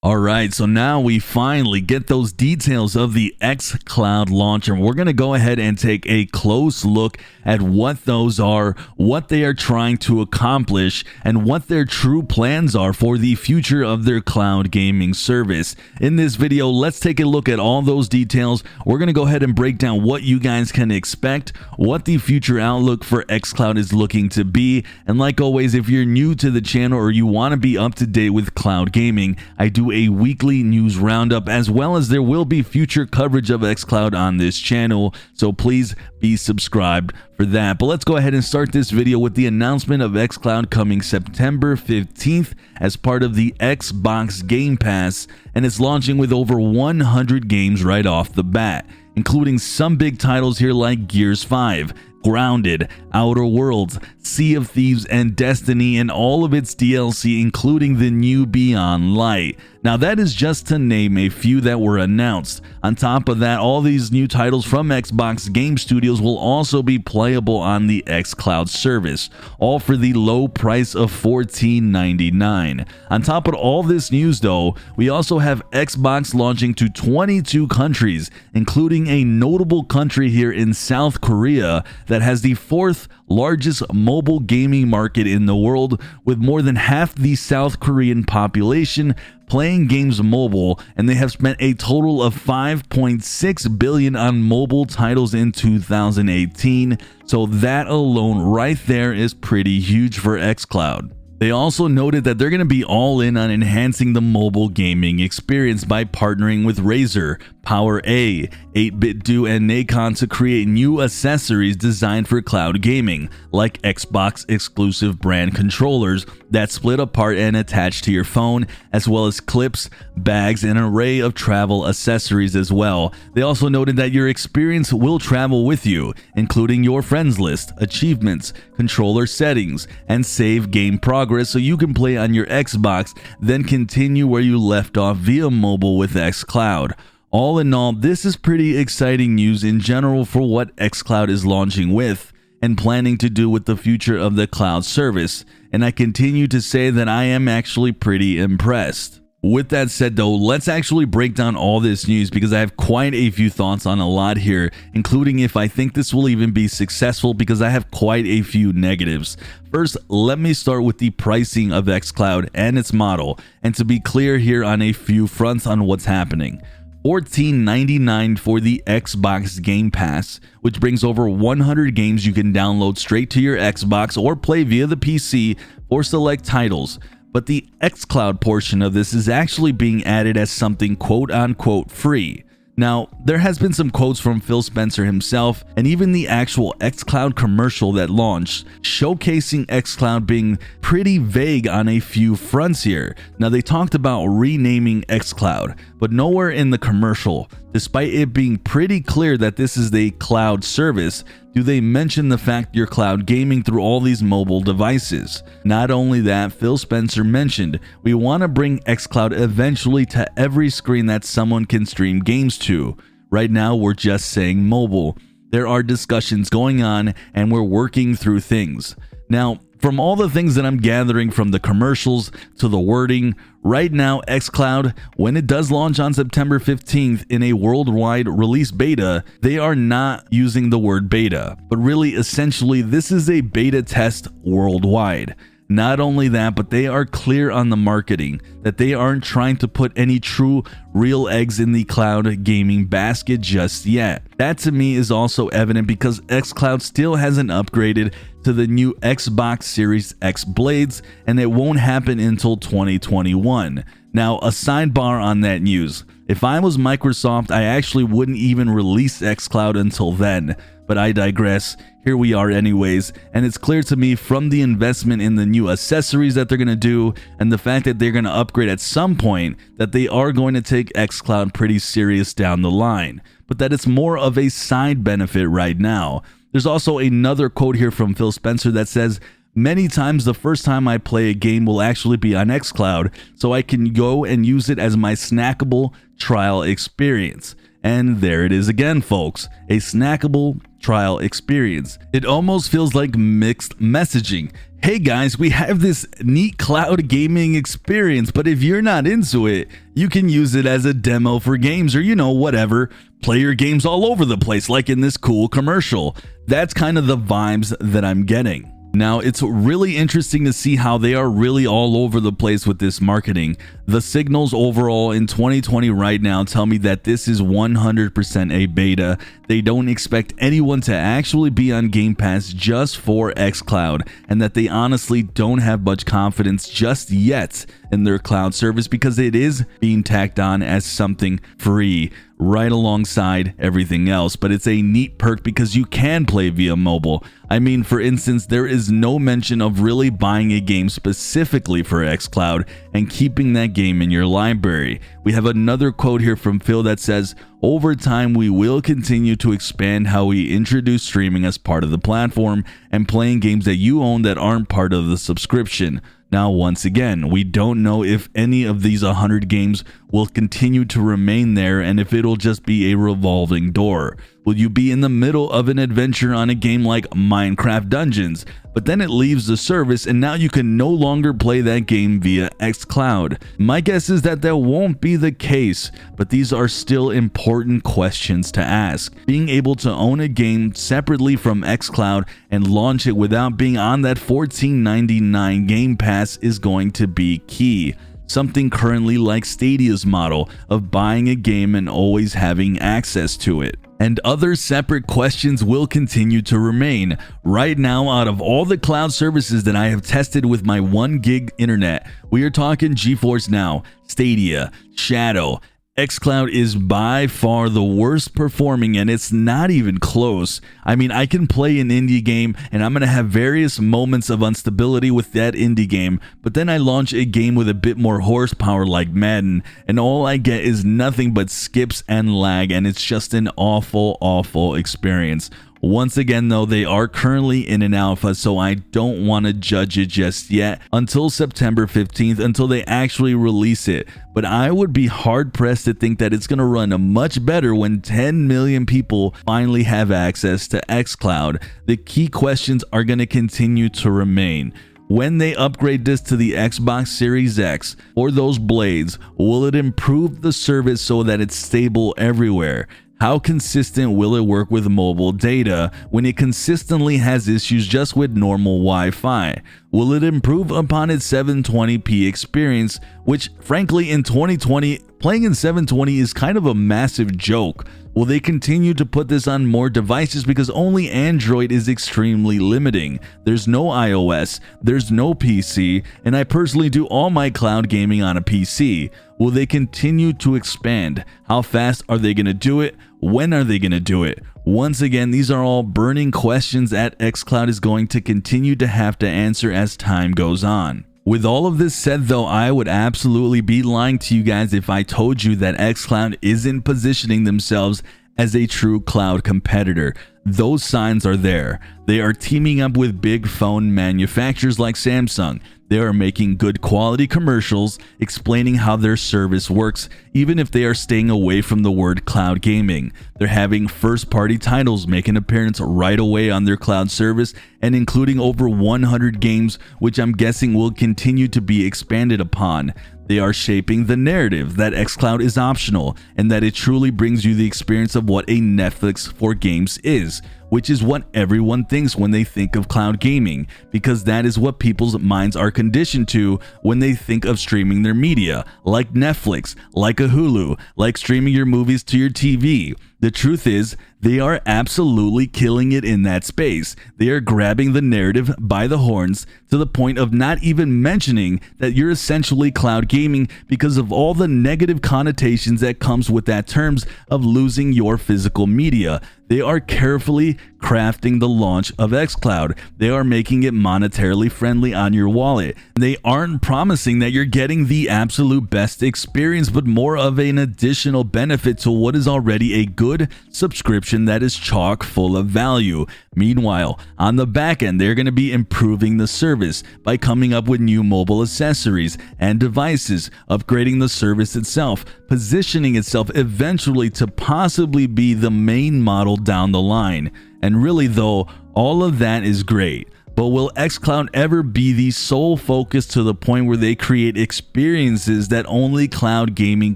Alright, so now we finally get those details of the xCloud launcher. We're going to go ahead and take a close look at what those are, what they are trying to accomplish, and what their true plans are for the future of their cloud gaming service. In this video, let's take a look at all those details. We're going to go ahead and break down what you guys can expect, what the future outlook for xCloud is looking to be, and like always, if you're new to the channel or you want to be up to date with cloud gaming, I do a weekly news roundup, as well as there will be future coverage of xCloud on this channel, so please be subscribed for that. But let's go ahead and start this video with the announcement of xCloud coming September 15th as part of the Xbox Game Pass, and it's launching with over 100 games right off the bat, including some big titles here like Gears 5, Grounded, Outer Worlds, Sea of Thieves, and Destiny, and all of its DLC, including the new Beyond Light. Now that is just to name a few that were announced. On top of that, all these new titles from Xbox Game Studios will also be playable on the xCloud service, all for the low price of $14.99. On top of all this news though, we also have Xbox launching to 22 countries, including a notable country here in South Korea that has the fourth largest mobile gaming market in the world, with more than half the South Korean population playing games mobile, and they have spent a total of $5.6 billion on mobile titles in 2018. So that alone right there is pretty huge for xCloud. They also noted that they're going to be all in on enhancing the mobile gaming experience by partnering with Razer, PowerA, 8BitDo, and Nacon to create new accessories designed for cloud gaming, like Xbox exclusive brand controllers that split apart and attach to your phone, as well as clips, bags, and an array of travel accessories as well. They also noted that your experience will travel with you, including your friends list, achievements, controller settings, and save game progress so you can play on your Xbox, then continue where you left off via mobile with xCloud. All in all, this is pretty exciting news in general for what xCloud is launching with and planning to do with the future of the cloud service, and I continue to say that I am actually pretty impressed. With that said though, let's actually break down all this news because I have quite a few thoughts on a lot here, including if I think this will even be successful, because I have quite a few negatives. First, let me start with the pricing of xCloud and its model, and to be clear here on a few fronts on what's happening. $14.99 for the Xbox Game Pass, which brings over 100 games you can download straight to your Xbox or play via the PC for select titles. But the xCloud portion of this is actually being added as something quote-unquote free. Now, there has been some quotes from Phil Spencer himself, and even the actual xCloud commercial that launched, showcasing xCloud being pretty vague on a few fronts here. Now, they talked about renaming xCloud, but nowhere in the commercial, despite it being pretty clear that this is a cloud service, do they mention the fact you're cloud gaming through all these mobile devices. Not only that, Phil Spencer mentioned, we want to bring xCloud eventually to every screen that someone can stream games to. Right now, we're just saying mobile. There are discussions going on and we're working through things. Now, from all the things that I'm gathering from the commercials to the wording, right now xCloud, when it does launch on September 15th in a worldwide release beta, they are not using the word beta, but really essentially this is a beta test worldwide. Not only that, but they are clear on the marketing that they aren't trying to put any true real eggs in the cloud gaming basket just yet. That to me is also evident because xCloud still hasn't upgraded to the new Xbox Series X blades, and it won't happen until 2021. Now, a sidebar on that news. If I was Microsoft, I actually wouldn't even release xCloud until then, but I digress. Here we are anyways, and it's clear to me from the investment in the new accessories that they're going to do and the fact that they're going to upgrade at some point that they are going to take xCloud pretty serious down the line, but that it's more of a side benefit right now. There's also another quote here from Phil Spencer that says, many times the first time I play a game will actually be on xCloud, so I can go and use it as my snackable trial experience. And there it is again, folks, a snackable trial experience. It almost feels like mixed messaging. Hey guys, we have this neat cloud gaming experience, but if you're not into it, you can use it as a demo for games, or whatever. Play your games all over the place like in this cool commercial. That's kind of the vibes that I'm getting. Now, it's really interesting to see how they are really all over the place with this marketing. The signals overall in 2020 right now tell me that this is 100% a beta. They don't expect anyone to actually be on Game Pass just for xCloud, and that they honestly don't have much confidence just yet in their cloud service because it is being tacked on as something free right alongside everything else. But it's a neat perk because you can play via mobile. I mean, for instance, there is no mention of really buying a game specifically for xCloud and keeping that game in your library. We have another quote here from Phil that says, "Over time, we will continue to expand how we introduce streaming as part of the platform and playing games that you own that aren't part of the subscription." Now, once again, we don't know if any of these 100 games will continue to remain there and if it'll just be a revolving door. Will you be in the middle of an adventure on a game like Minecraft Dungeons, but then it leaves the service and now you can no longer play that game via xCloud? My guess is that that won't be the case, but these are still important questions to ask. Being able to own a game separately from xCloud and launch it without being on that $14.99 Game Pass is going to be key. Something currently like Stadia's model of buying a game and always having access to it. And other separate questions will continue to remain. Right now, out of all the cloud services that I have tested with my 1 gig internet, we are talking GeForce Now, Stadia, Shadow. xCloud is by far the worst performing, and it's not even close. I mean, I can play an indie game and I'm going to have various moments of instability with that indie game, but then I launch a game with a bit more horsepower like Madden, and all I get is nothing but skips and lag, and it's just an awful experience. Once again, though, they are currently in an alpha, so I don't want to judge it just yet until September 15th, until they actually release it. But I would be hard-pressed to think that it's going to run much better when 10 million people finally have access to xCloud. The key questions are going to continue to remain. When they upgrade this to the Xbox Series X or those blades, will it improve the service so that it's stable everywhere? How consistent will it work with mobile data when it consistently has issues just with normal Wi-Fi? Will it improve upon its 720p experience, which frankly in 2020, playing in 720 is kind of a massive joke? Will they continue to put this on more devices because only Android is extremely limiting? There's no iOS, there's no PC, and I personally do all my cloud gaming on a PC. Will they continue to expand? How fast are they going to do it? When are they going to do it? Once again, these are all burning questions that xCloud is going to continue to have to answer as time goes on. With all of this said, though, I would absolutely be lying to you guys if I told you that xCloud isn't positioning themselves as a true cloud competitor. Those signs are there. They are teaming up with big phone manufacturers like Samsung. They are making good quality commercials explaining how their service works, even if they are staying away from the word cloud gaming. They're having first-party titles make an appearance right away on their cloud service and including over 100 games, which I'm guessing will continue to be expanded upon. They are shaping the narrative that xCloud is optional and that it truly brings you the experience of what a Netflix for games is, which is what everyone thinks when they think of cloud gaming, because that is what people's minds are conditioned to when they think of streaming their media, like Netflix, like a Hulu, like streaming your movies to your TV. The truth is, they are absolutely killing it in that space. They are grabbing the narrative by the horns to the point of not even mentioning that you're essentially cloud gaming because of all the negative connotations that comes with that terms of losing your physical media. They are carefully crafting the launch of xCloud. They are making it monetarily friendly on your wallet. They aren't promising that you're getting the absolute best experience, but more of an additional benefit to what is already a good subscription that is chock full of value. Meanwhile, on the back end, they're going to be improving the service by coming up with new mobile accessories and devices, upgrading the service itself, positioning itself eventually to possibly be the main model down the line. And really though, all of that is great. But will xCloud ever be the sole focus to the point where they create experiences that only cloud gaming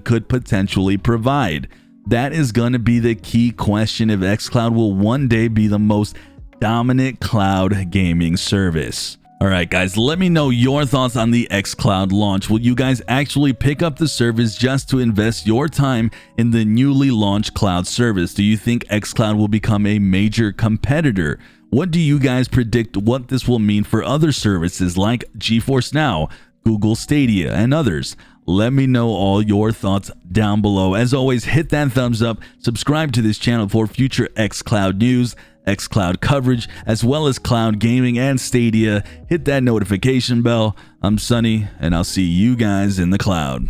could potentially provide? That is going to be the key question if xCloud will one day be the most dominant cloud gaming service. Alright guys, let me know your thoughts on the xCloud launch. Will you guys actually pick up the service just to invest your time in the newly launched cloud service? Do you think xCloud will become a major competitor? What do you guys predict what this will mean for other services like GeForce Now, Google Stadia, and others? Let me know all your thoughts down below. As always, hit that thumbs up, subscribe to this channel for future xCloud news, xCloud coverage, as well as cloud gaming and Stadia. Hit that notification bell. I'm Sunny, and I'll see you guys in the cloud.